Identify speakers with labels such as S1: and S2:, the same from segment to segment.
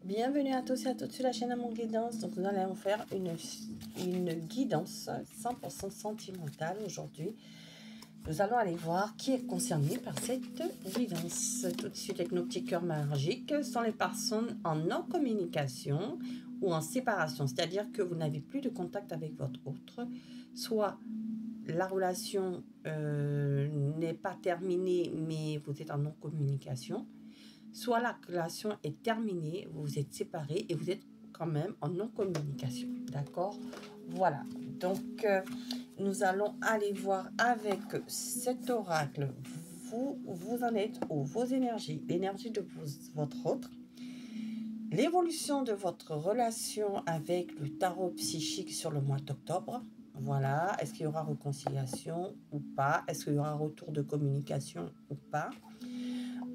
S1: Bienvenue à tous et à toutes sur la chaîne Amour Guidance. Donc nous allons faire une guidance 100% sentimentale aujourd'hui. Nous allons aller voir qui est concerné par cette guidance. Tout de suite avec nos petits cœurs magiques sont les personnes en non-communication ou en séparation. C'est-à-dire que vous n'avez plus de contact avec votre autre. Soit la relation n'est pas terminée mais vous êtes en non-communication. Soit la relation est terminée, vous vous êtes séparés et vous êtes quand même en non-communication. D'accord? Voilà. Donc, nous allons aller voir avec cet oracle. Vous en êtes où? Vos énergies, l'énergie de votre autre, l'évolution de votre relation avec le tarot psychique sur le mois d'octobre. Voilà. Est-ce qu'il y aura réconciliation ou pas? Est-ce qu'il y aura retour de communication ou pas?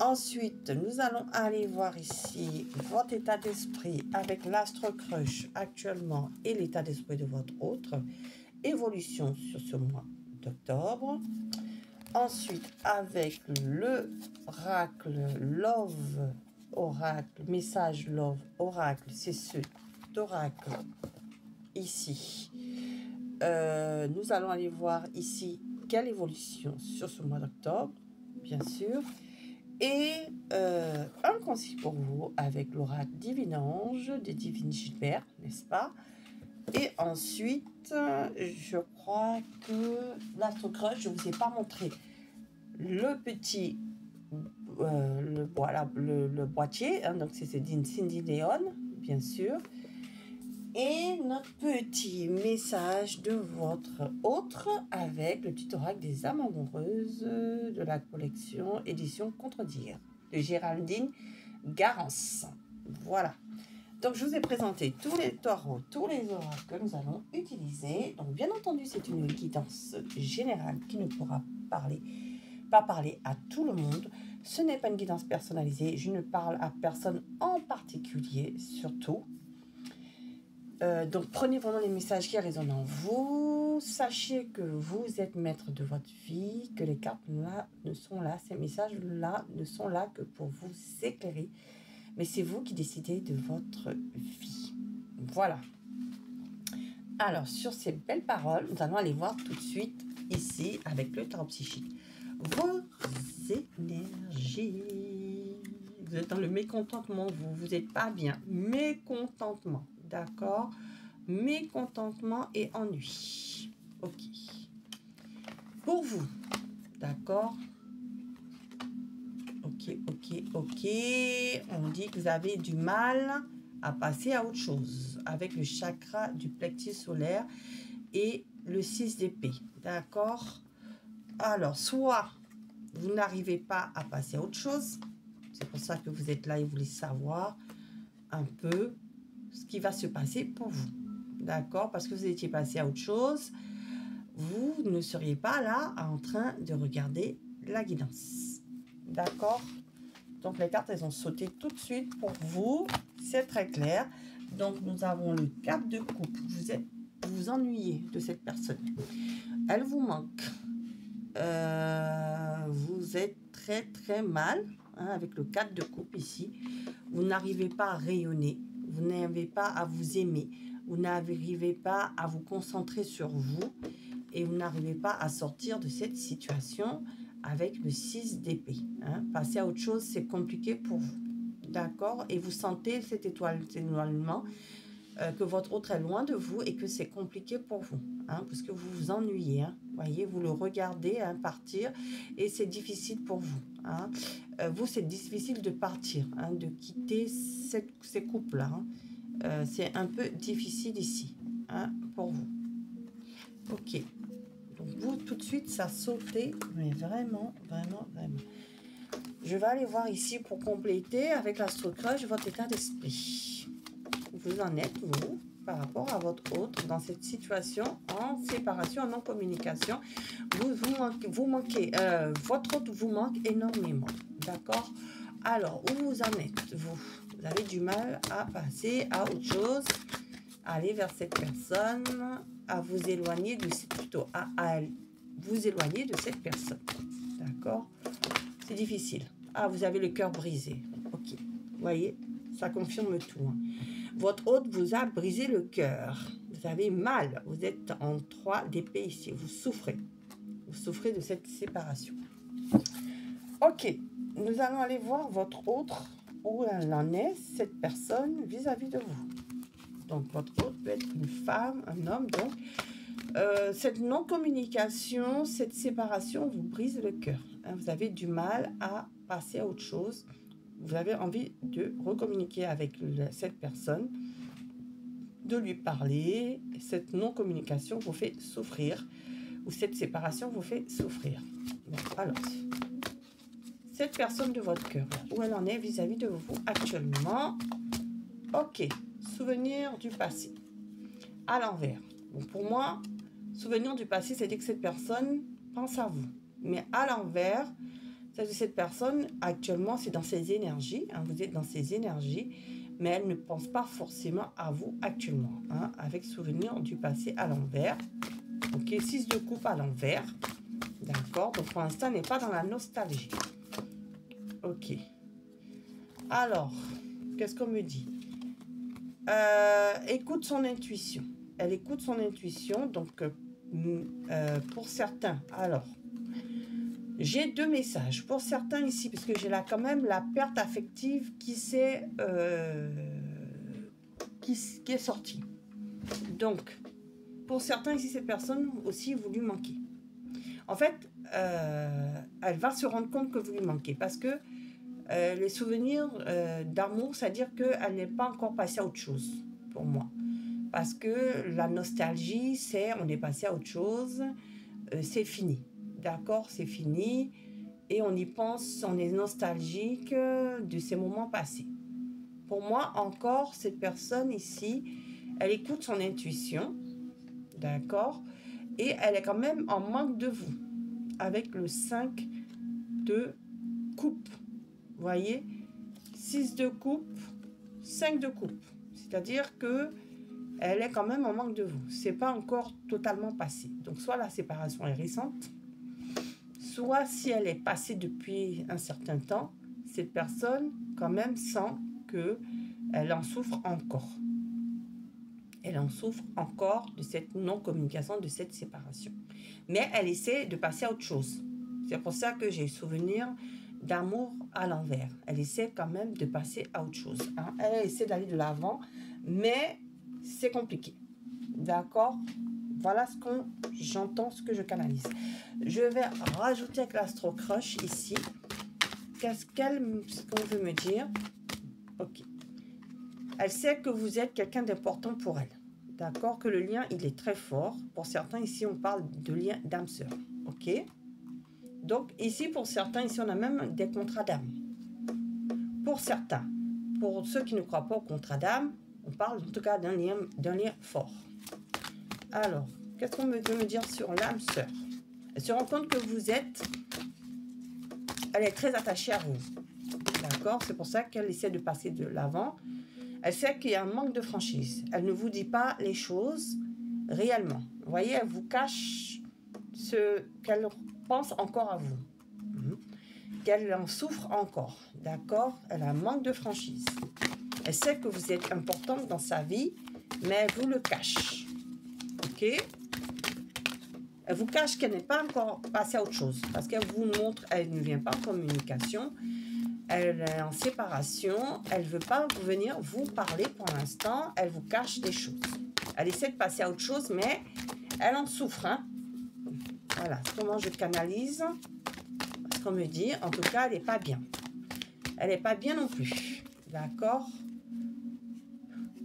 S1: Ensuite, nous allons aller voir ici votre état d'esprit avec l'astre crush actuellement et l'état d'esprit de votre autre. Évolution sur ce mois d'octobre. Ensuite, avec l'oracle Love, oracle, message Love, oracle, c'est cet oracle ici. Nous allons aller voir ici quelle évolution sur ce mois d'octobre, bien sûr. Et un conseil pour vous avec l'oracle Divine Ange de Divine Gilbert, n'est-ce pas? Et ensuite, je crois que l'astre crush, je ne vous ai pas montré le petit le boîtier, hein, donc c'est Cindy Léon, bien sûr. Et notre petit message de votre autre avec le petit oracle des âmes amoureuses de la collection édition Contredire de Géraldine Garance. Voilà. Donc je vous ai présenté tous les tarots, tous les oracles que nous allons utiliser. Donc bien entendu, c'est une guidance générale qui ne pourra pas parler à tout le monde. Ce n'est pas une guidance personnalisée. Je ne parle à personne en particulier, surtout. Donc prenez vraiment les messages qui résonnent en vous. Sachez que vous êtes maître de votre vie, que les cartes là ne sont là, ces messages là ne sont là que pour vous éclairer, mais c'est vous qui décidez de votre vie. Voilà. Alors sur ces belles paroles, nous allons aller voir tout de suite ici avec le tarot psychique vos énergies. Vous êtes dans le mécontentement, vous n'êtes pas bien. Mécontentement. D'accord? Mécontentement et ennui. Ok. Pour vous. D'accord? Ok. On dit que vous avez du mal à passer à autre chose. Avec le chakra du plexus solaire et le 6 d'épée. D'accord? Alors, soit vous n'arrivez pas à passer à autre chose. C'est pour ça que vous êtes là et vous voulez savoir un peu ce qui va se passer pour vous. D'accord? Parce que vous étiez passé à autre chose. Vous ne seriez pas là en train de regarder la guidance. D'accord? Donc les cartes, elles ont sauté tout de suite pour vous. C'est très clair. Donc nous avons le 4 de coupe. Vous vous ennuyez de cette personne. Elle vous manque. Vous êtes très mal, hein, avec le 4 de coupe ici. Vous n'arrivez pas à rayonner. Vous n'arrivez pas à vous aimer. Vous n'arrivez pas à vous concentrer sur vous. Et vous n'arrivez pas à sortir de cette situation avec le 6 d'épée. Hein. Passer à autre chose, c'est compliqué pour vous. D'accord? Et vous sentez cet étoilement que votre autre est loin de vous et que c'est compliqué pour vous. Hein, parce que vous vous ennuyez. Hein. Voyez, vous le regardez hein, partir et c'est difficile pour vous. Hein. Vous, c'est difficile de partir, hein, de quitter ces couples-là. Hein. C'est un peu difficile ici hein, pour vous. Ok. Donc vous, tout de suite, ça sautait, mais vraiment. Je vais aller voir ici pour compléter avec l'astro crush votre état d'esprit. Vous en êtes, vous, par rapport à votre autre, dans cette situation en séparation, en non-communication. Vous manquez, votre autre vous manque énormément. D'accord? Alors, où vous en êtes, vous? Vous avez du mal à passer à autre chose, à aller vers cette personne, à vous éloigner de plutôt à vous éloigner de cette personne. D'accord? C'est difficile. Ah, vous avez le cœur brisé. Ok. Vous voyez? Ça confirme tout. Hein. Votre hôte vous a brisé le cœur. Vous avez mal. Vous êtes en 3 d'épée ici. Vous souffrez. Vous souffrez de cette séparation. Ok. Nous allons aller voir votre autre, où elle en est, cette personne vis-à-vis de vous. Donc, votre hôte peut être une femme, un homme. Donc, cette non-communication, cette séparation vous brise le cœur. Hein, vous avez du mal à passer à autre chose. Vous avez envie de recommuniquer avec cette personne, de lui parler. Cette non-communication vous fait souffrir, ou cette séparation vous fait souffrir. Bon, alors, cette personne de votre cœur, où elle en est vis-à-vis de vous actuellement. Ok, souvenir du passé. À l'envers. Bon, pour moi, souvenir du passé, c'est-à-dire que cette personne pense à vous. Mais à l'envers, cette personne, actuellement, c'est dans ses énergies. Hein, vous êtes dans ses énergies, mais elle ne pense pas forcément à vous actuellement. Hein, avec souvenir du passé à l'envers. Ok, 6 de coupe à l'envers. D'accord, donc pour l'instant, elle n'est pas dans la nostalgie. Ok. Alors, qu'est-ce qu'on me dit? Écoute son intuition. Elle écoute son intuition, donc pour certains, alors, j'ai 2 messages. Pour certains ici, parce que j'ai là quand même la perte affective qui est sortie. Donc, pour certains ici, cette personne aussi, vous lui manquez. En fait, elle va se rendre compte que vous lui manquez, parce que les souvenirs d'amour, c'est-à-dire qu'elle n'est pas encore passée à autre chose, pour moi. Parce que la nostalgie, c'est on est passé à autre chose, c'est fini. D'accord, c'est fini. Et on y pense, on est nostalgique de ces moments passés. Pour moi, encore, cette personne ici, elle écoute son intuition. D'accord. Et elle est quand même en manque de vous. Avec le 5 de coupe. Vous voyez, 6 de coupe, 5 de coupe. C'est-à-dire que elle est quand même en manque de vous. C'est pas encore totalement passé. Donc, soit la séparation est récente, soit si elle est passée depuis un certain temps, cette personne, quand même, sent qu'elle en souffre encore. Elle en souffre encore de cette non-communication, de cette séparation. Mais elle essaie de passer à autre chose. C'est pour ça que j'ai souvenir d'amour à l'envers. Elle essaie quand même de passer à autre chose. Hein. Elle essaie d'aller de l'avant, mais c'est compliqué. D'accord? Voilà ce que j'entends, ce que je canalise. Je vais rajouter avec l'Astro Crush ici. Qu'est-ce qu'on veut me dire? Ok. Elle sait que vous êtes quelqu'un d'important pour elle. D'accord? Que le lien, il est très fort. Pour certains, ici, on parle de lien d'âme-sœur. Ok? Donc, ici, pour certains, ici, on a même des contrats d'âme. Pour certains. Pour ceux qui ne croient pas au contrat d'âme, on parle en tout cas d'un lien fort. Alors, qu'est-ce qu'on veut me dire sur l'âme sœur? Elle se rend compte que vous êtes... Elle est très attachée à vous. D'accord? C'est pour ça qu'elle essaie de passer de l'avant. Elle sait qu'il y a un manque de franchise. Elle ne vous dit pas les choses réellement. Vous voyez, elle vous cache ce qu'elle pense encore à vous. Qu'elle en souffre encore. D'accord? Elle a un manque de franchise. Elle sait que vous êtes importante dans sa vie, mais elle vous le cache. Ok? Elle vous cache qu'elle n'est pas encore passée à autre chose. Parce qu'elle vous montre, elle ne vient pas en communication. Elle est en séparation. Elle ne veut pas venir vous parler pour l'instant. Elle vous cache des choses. Elle essaie de passer à autre chose, mais elle en souffre. Hein? Voilà, comment je canalise ce qu'on me dit. En tout cas, elle n'est pas bien. Elle n'est pas bien non plus. D'accord?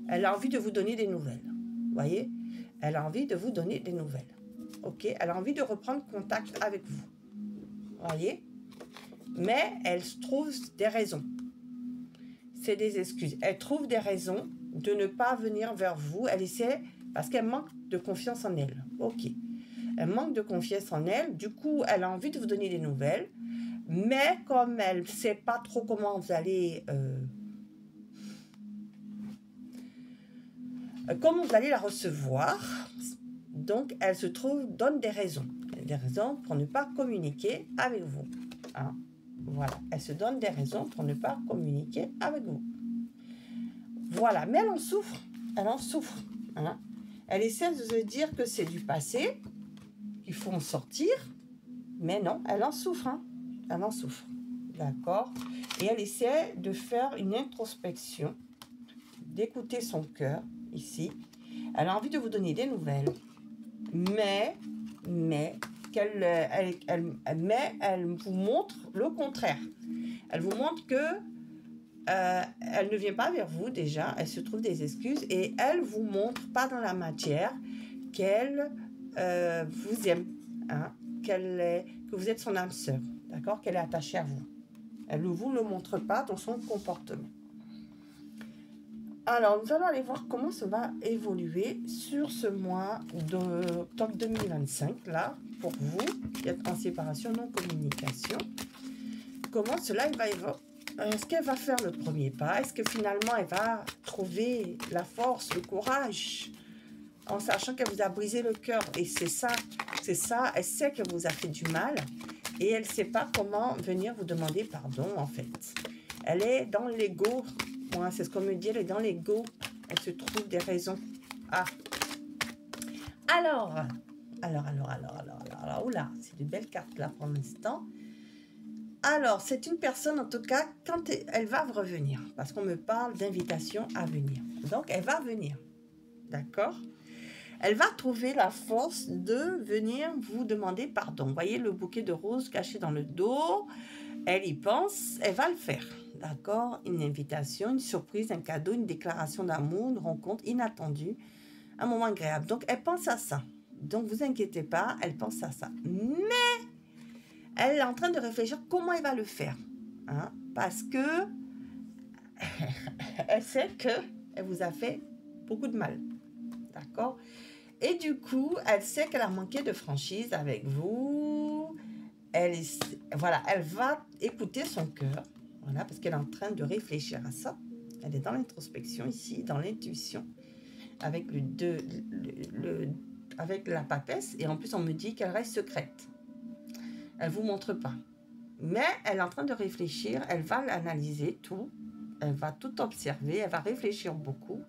S1: Elle a envie de vous donner des nouvelles. Vous voyez? Elle a envie de vous donner des nouvelles. Ok? Elle a envie de reprendre contact avec vous. Vous voyez? Mais elle trouve des raisons. C'est des excuses. Elle trouve des raisons de ne pas venir vers vous. Elle essaie parce qu'elle manque de confiance en elle. Ok. Elle manque de confiance en elle. Du coup, elle a envie de vous donner des nouvelles. Mais comme elle ne sait pas trop comment vous allez... comment vous allez la recevoir, donc elle se donne des raisons pour ne pas communiquer avec vous. Hein? Voilà, elle se donne des raisons pour ne pas communiquer avec vous. Voilà, mais elle en souffre. Elle en souffre. Hein. Elle essaie de se dire que c'est du passé, qu'il faut en sortir. Mais non, elle en souffre. Hein. Elle en souffre. D'accord? Et elle essaie de faire une introspection, d'écouter son cœur, ici. Elle a envie de vous donner des nouvelles. Mais elle vous montre le contraire. Elle vous montre que elle ne vient pas vers vous déjà, elle se trouve des excuses et elle vous montre pas dans la matière qu'elle vous aime, hein, que vous êtes son âme sœur, d'accord, qu'elle est attachée à vous. Elle ne vous le montre pas dans son comportement. Alors, nous allons aller voir comment ça va évoluer sur ce mois d'octobre 2025, là, pour vous, qui êtes en séparation, non-communication. Comment cela va évoluer? Est-ce qu'elle va faire le premier pas? Est-ce que finalement, elle va trouver la force, le courage, en sachant qu'elle vous a brisé le cœur? Et c'est ça, elle sait qu'elle vous a fait du mal, et elle ne sait pas comment venir vous demander pardon, en fait. Elle est dans l'ego. Moi, c'est ce qu'on me dit, elle est dans l'ego. Elle se trouve des raisons. Ah. Alors, oula, c'est de belles cartes là pour l'instant. Alors, c'est une personne, en tout cas, quand elle va revenir, parce qu'on me parle d'invitation à venir. Donc, elle va venir, d'accord? Elle va trouver la force de venir vous demander pardon. Vous voyez le bouquet de roses caché dans le dos? Elle y pense, elle va le faire. D'accord? Une invitation, une surprise, un cadeau, une déclaration d'amour, une rencontre inattendue, un moment agréable. Donc, elle pense à ça. Donc, vous inquiétez pas, elle pense à ça. Mais, elle est en train de réfléchir comment elle va le faire. Hein? Parce que, elle sait qu'elle vous a fait beaucoup de mal. D'accord? Et du coup, elle sait qu'elle a manqué de franchise avec vous. Elle va écouter son cœur. Voilà, parce qu'elle est en train de réfléchir à ça. Elle est dans l'introspection ici, dans l'intuition, avec avec la papesse. Et en plus, on me dit qu'elle reste secrète. Elle ne vous montre pas. Mais elle est en train de réfléchir. Elle va l'analyser tout. Elle va tout observer. Elle va réfléchir beaucoup.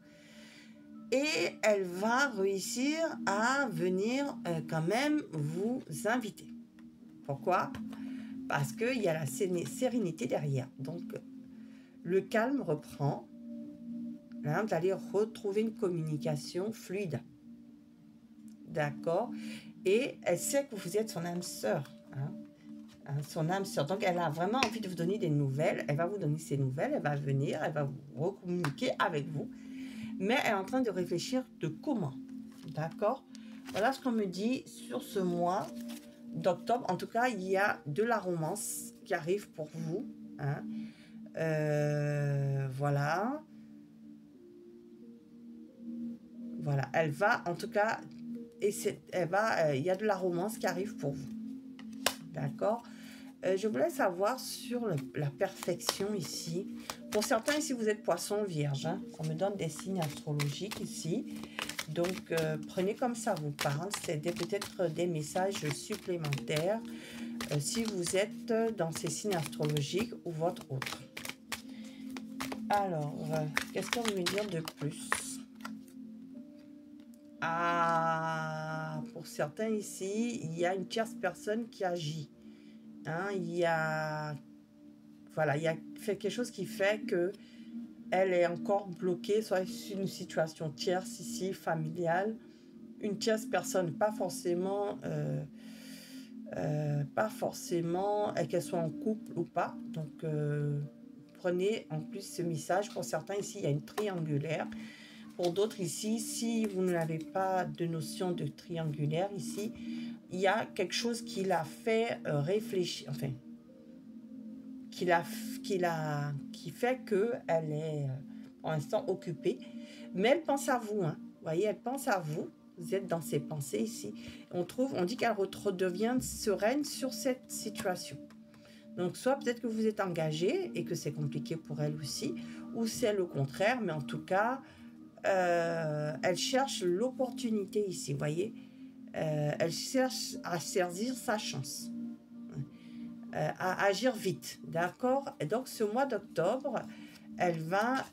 S1: Et elle va réussir à venir quand même vous inviter. Pourquoi ? Parce qu'il y a la sérénité derrière. Donc, le calme reprend. Là, vous allez retrouver une communication fluide. D'accord? Et elle sait que vous êtes son âme sœur. Hein? Son âme sœur. Donc, elle a vraiment envie de vous donner des nouvelles. Elle va vous donner ses nouvelles. Elle va venir. Elle va vous recommuniquer avec vous. Mais elle est en train de réfléchir de comment. D'accord? Voilà ce qu'on me dit sur ce mois d'octobre. En tout cas, il y a de la romance qui arrive pour vous. Hein. Voilà. Voilà. Elle va, en tout cas, il y a de la romance qui arrive pour vous. D'accord? Je voulais savoir sur la perfection ici. Pour certains, ici, vous êtes poisson vierge. Hein. On me donne des signes astrologiques ici. Donc, prenez comme ça vous parle. C'est peut-être des messages supplémentaires si vous êtes dans ces signes astrologiques ou votre autre. Alors, qu'est-ce qu'on veut dire de plus? Ah, pour certains ici, il y a une tierce personne qui agit. Hein, il y a fait quelque chose qui fait que elle est encore bloquée, soit une situation tierce ici, familiale, une tierce personne, pas forcément qu'elle soit en couple ou pas. Donc, prenez en plus ce message. Pour certains ici, il y a une triangulaire. Pour d'autres ici, si vous n'avez pas de notion de triangulaire ici, il y a quelque chose qui l'a fait réfléchir, enfin, qui fait qu'elle est pour l'instant occupée, mais elle pense à vous. Hein. Vous voyez, elle pense à vous. Vous êtes dans ses pensées ici. On dit qu'elle redevient sereine sur cette situation. Donc, soit peut-être que vous êtes engagé et que c'est compliqué pour elle aussi, ou c'est le contraire, mais en tout cas, elle cherche l'opportunité ici, vous voyez. Elle cherche à saisir sa chance, à agir vite, d'accord? Et donc, ce mois d'octobre, elle va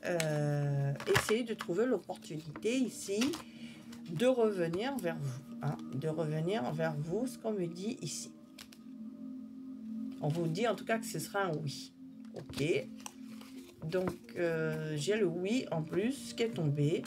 S1: essayer de trouver l'opportunité ici de revenir vers vous. Hein, de revenir vers vous, ce qu'on me dit ici. On vous dit en tout cas que ce sera un oui. Ok. Donc, j'ai le oui en plus qui est tombé.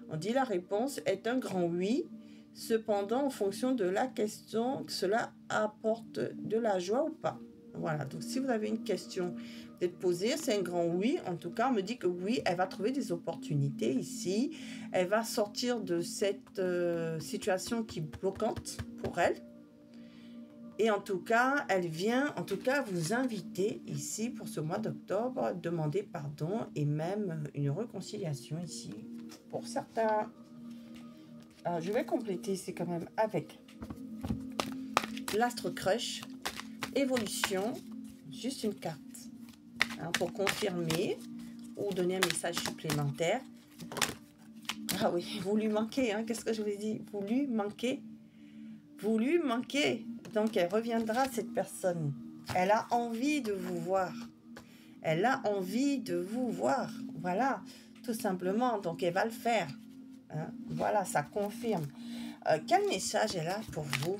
S1: On dit la réponse est un grand oui. Cependant, en fonction de la question, cela apporte de la joie ou pas. Voilà, donc si vous avez une question d'être posée, c'est un grand oui. En tout cas, on me dit que oui, elle va trouver des opportunités ici. Elle va sortir de cette situation qui est bloquante pour elle. Et en tout cas, elle vient en tout cas vous inviter ici pour ce mois d'octobre, demander pardon et même une réconciliation ici pour certains. Alors, je vais compléter ici quand même avec l'Astre Crush, évolution, juste une carte hein, pour confirmer ou donner un message supplémentaire. Ah oui, vous lui manquez, hein, qu'est-ce que je vous ai dit? Vous lui manquez. Vous lui manquez. Donc, elle reviendra, cette personne. Elle a envie de vous voir. Elle a envie de vous voir. Voilà, tout simplement. Donc, elle va le faire. Hein? Voilà, ça confirme. Quel message elle a pour vous,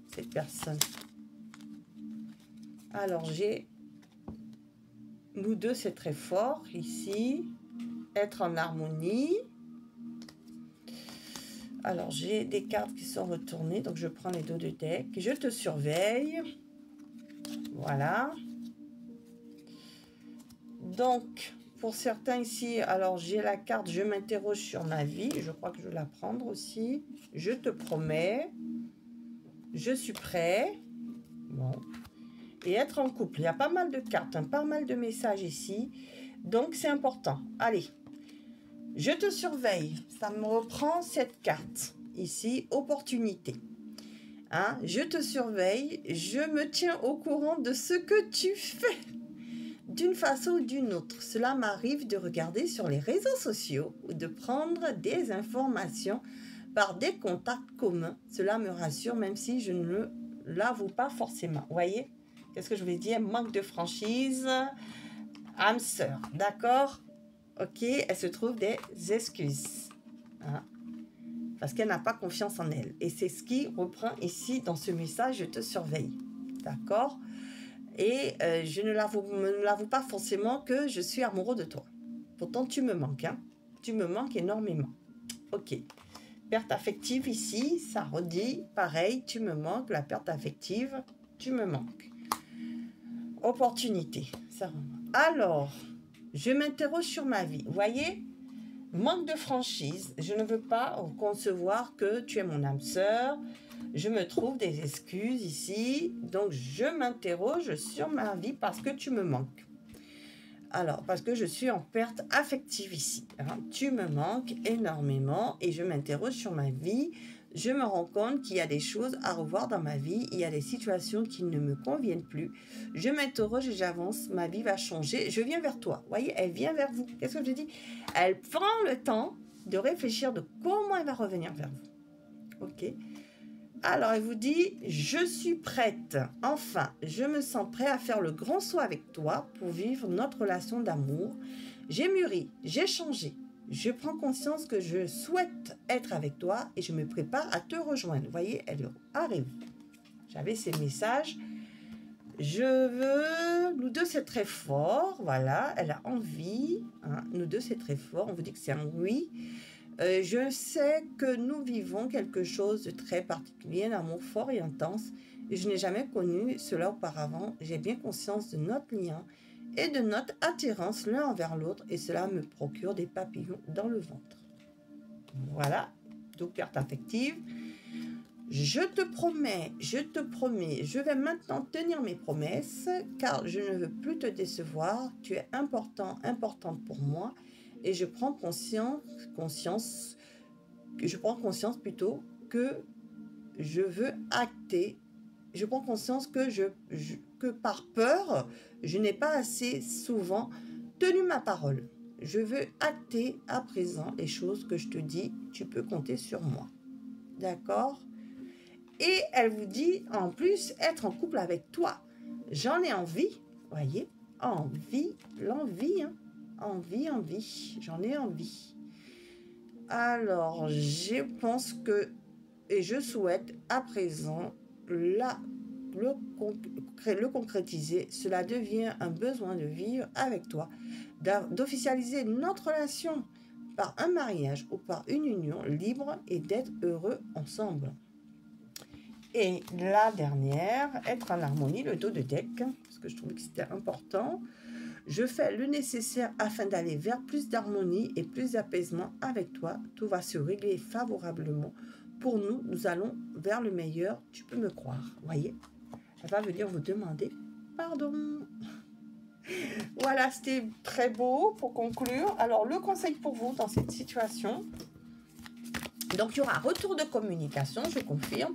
S1: cette personne? Alors, j'ai... Nous deux, c'est très fort. Ici, être en harmonie. Alors, j'ai des cartes qui sont retournées. Donc, je prends les dos de deck. Je te surveille. Voilà. Donc, pour certains ici, alors j'ai la carte « Je m'interroge sur ma vie ». Je crois que je vais la prendre aussi. « Je te promets ». « Je suis prêt ». Bon. Et être en couple. Il y a pas mal de cartes, hein, pas mal de messages ici. Donc, c'est important. Allez. Je te surveille. Ça me reprend cette carte. Ici, opportunité. Hein? Je te surveille. Je me tiens au courant de ce que tu fais. D'une façon ou d'une autre. Cela m'arrive de regarder sur les réseaux sociaux ou de prendre des informations par des contacts communs. Cela me rassure même si je ne l'avoue pas forcément. Vous voyez? Qu'est-ce que je voulais dire? Manque de franchise. Âme sœur. D'accord? Ok, elle se trouve des excuses. Hein? Parce qu'elle n'a pas confiance en elle. Et c'est ce qui reprend ici dans ce message, je te surveille. D'accord? Et je ne l'avoue pas forcément que je suis amoureux de toi. Pourtant, tu me manques. Hein? Tu me manques énormément. Ok. Perte affective ici, ça redit pareil, tu me manques. La perte affective, tu me manques. Opportunité. Ça remonte. Alors, je m'interroge sur ma vie. Vous voyez? Manque de franchise. Je ne veux pas concevoir que tu es mon âme sœur. Je me trouve des excuses ici. Donc, je m'interroge sur ma vie parce que tu me manques. Alors, parce que je suis en perte affective ici. Hein. Tu me manques énormément et je m'interroge sur ma vie. Je me rends compte qu'il y a des choses à revoir dans ma vie. Il y a des situations qui ne me conviennent plus. Je m'interroge et j'avance. Ma vie va changer. Je viens vers toi. Vous voyez, elle vient vers vous. Qu'est-ce que je dis? Elle prend le temps de réfléchir de comment elle va revenir vers vous. Ok. Alors, elle vous dit, je suis prête. Enfin, je me sens prêt à faire le grand saut avec toi pour vivre notre relation d'amour. J'ai mûri, j'ai changé. Je prends conscience que je souhaite être avec toi et je me prépare à te rejoindre. Vous voyez, elle arrive. J'avais ces messages. Je veux... Nous deux, c'est très fort. Voilà, elle a envie. Hein. Nous deux, c'est très fort. On vous dit que c'est un oui. Je sais que nous vivons quelque chose de très particulier, un amour fort et intense. Et je n'ai jamais connu cela auparavant. J'ai bien conscience de notre lien et de notre attirance l'un envers l'autre. Et cela me procure des papillons dans le ventre. Voilà, donc carte affective. Je te promets, je vais maintenant tenir mes promesses car je ne veux plus te décevoir. Tu es importante pour moi. Et je prends conscience plutôt que je veux acter. Je prends conscience que par peur, je n'ai pas assez souvent tenu ma parole. Je veux acter à présent les choses que je te dis. Tu peux compter sur moi. D'accord? Et elle vous dit, en plus, être en couple avec toi. J'en ai envie, voyez, l'envie, hein. envie. J'en ai envie. Alors, je pense que, et je souhaite à présent le concrétiser. Cela devient un besoin de vivre avec toi, d'officialiser notre relation par un mariage ou par une union libre et d'être heureux ensemble. Et la dernière, être en harmonie, le dos de deck, parce que je trouvais que c'était important. Je fais le nécessaire afin d'aller vers plus d'harmonie et plus d'apaisement avec toi. Tout va se régler favorablement. Pour nous, nous allons vers le meilleur. Tu peux me croire. Voyez, elle va venir vous demander pardon. Voilà, c'était très beau pour conclure. Alors, le conseil pour vous dans cette situation. Donc, il y aura retour de communication, je confirme.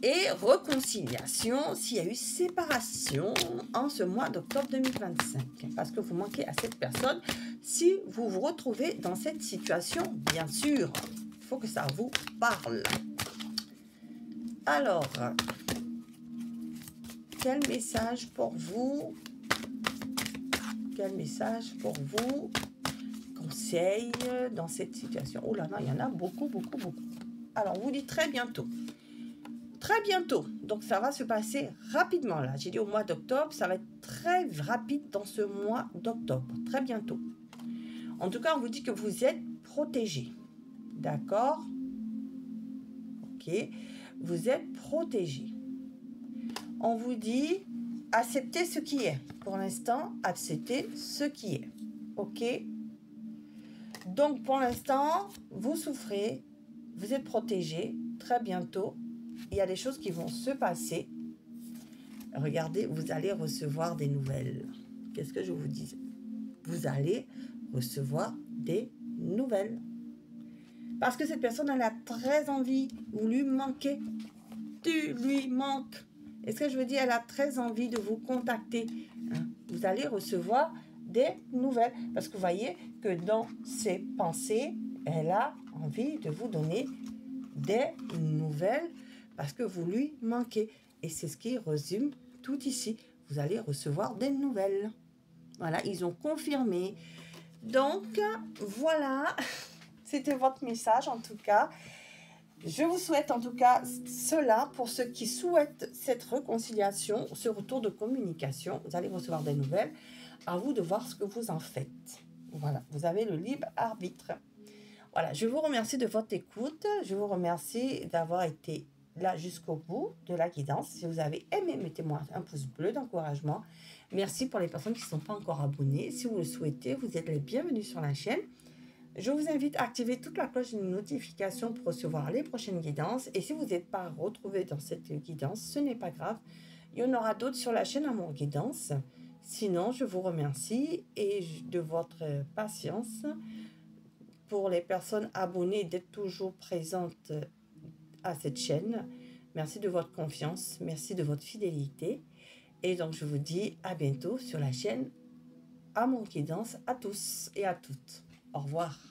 S1: Et réconciliation s'il y a eu séparation en ce mois d'octobre 2025. Parce que vous manquez à cette personne. Si vous vous retrouvez dans cette situation, bien sûr, il faut que ça vous parle. Alors, quel message pour vous? Quel message pour vous? Conseil dans cette situation. Oh là là, il y en a beaucoup, beaucoup, beaucoup. Alors, on vous dit très bientôt. Très bientôt, donc ça va se passer rapidement là. J'ai dit au mois d'octobre, ça va être très rapide dans ce mois d'octobre, très bientôt. En tout cas, on vous dit que vous êtes protégé, d'accord? Ok, vous êtes protégé. On vous dit acceptez ce qui est. Pour l'instant, acceptez ce qui est, ok? Donc pour l'instant, vous souffrez, vous êtes protégé, très bientôt. Il y a des choses qui vont se passer. Regardez, vous allez recevoir des nouvelles. Qu'est-ce que je vous dis? Vous allez recevoir des nouvelles. Parce que cette personne, elle a très envie. Vous lui manquez. Tu lui manques. Est-ce que je veux dire, elle a très envie de vous contacter. Vous allez recevoir des nouvelles. Parce que vous voyez que dans ses pensées, elle a envie de vous donner des nouvelles. Parce que vous lui manquez. Et c'est ce qui résume tout ici. Vous allez recevoir des nouvelles. Voilà, ils ont confirmé. Donc, voilà. C'était votre message en tout cas. Je vous souhaite en tout cas cela pour ceux qui souhaitent cette réconciliation, ce retour de communication. Vous allez recevoir des nouvelles. À vous de voir ce que vous en faites. Voilà, vous avez le libre arbitre. Voilà, je vous remercie de votre écoute. Je vous remercie d'avoir été là jusqu'au bout de la guidance. Si vous avez aimé, mettez-moi un pouce bleu d'encouragement. Merci pour les personnes qui ne sont pas encore abonnées. Si vous le souhaitez, vous êtes les bienvenus sur la chaîne. Je vous invite à activer toute la cloche de notification pour recevoir les prochaines guidances. Et si vous n'êtes pas retrouvé dans cette guidance, ce n'est pas grave. Il y en aura d'autres sur la chaîne Amour Guidance. Sinon, je vous remercie et de votre patience. Pour les personnes abonnées, d'être toujours présentes à cette chaîne. Merci de votre confiance, merci de votre fidélité. Et donc, je vous dis à bientôt sur la chaîne Amour Guidance à tous et à toutes. Au revoir.